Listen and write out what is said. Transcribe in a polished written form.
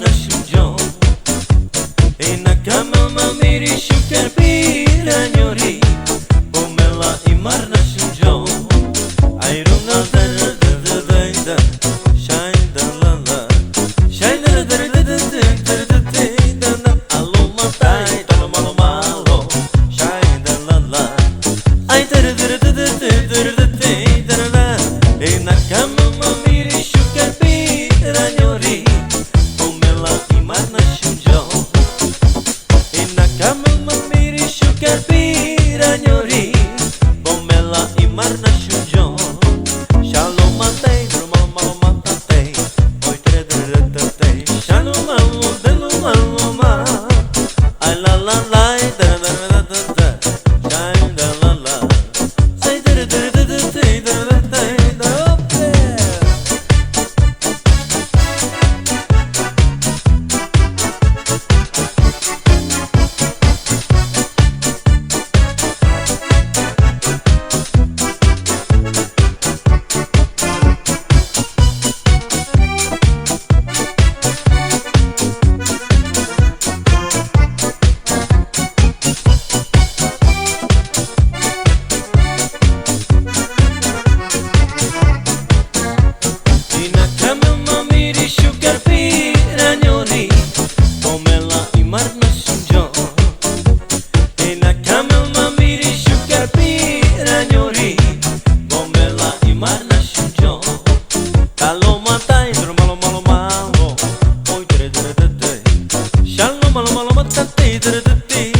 marna shunjo Ina kama mamiri shukar pira nyori Pomela i marna shunjo Ayruna dara dara dara Shine da la la Shine dara dara dara dara dara dara Alo matai tolo malo malo Shine da la la Ay dara dara dara dara dara dara Ina kama mamiri shukar pira nyori Pomela i marna shunjo Ina kama mamiri shukar pira nyori Pomela i marna shunjo Shalom matei, malo malo matei Oi tere tere tere tere Shalom malo, delo malo ma Ay la la la, tere tere tere tere Shine da la la Say tere tere tere tere tere tere Up there Ina kama mamiri shukar pira nyori Pomela i marna shunjo Ina kama mamiri shukar pira nyori Pomela i marna shunjo Kalo matai duro malo malo malo Oi tere tere tere Shalom malo malo matai tere tere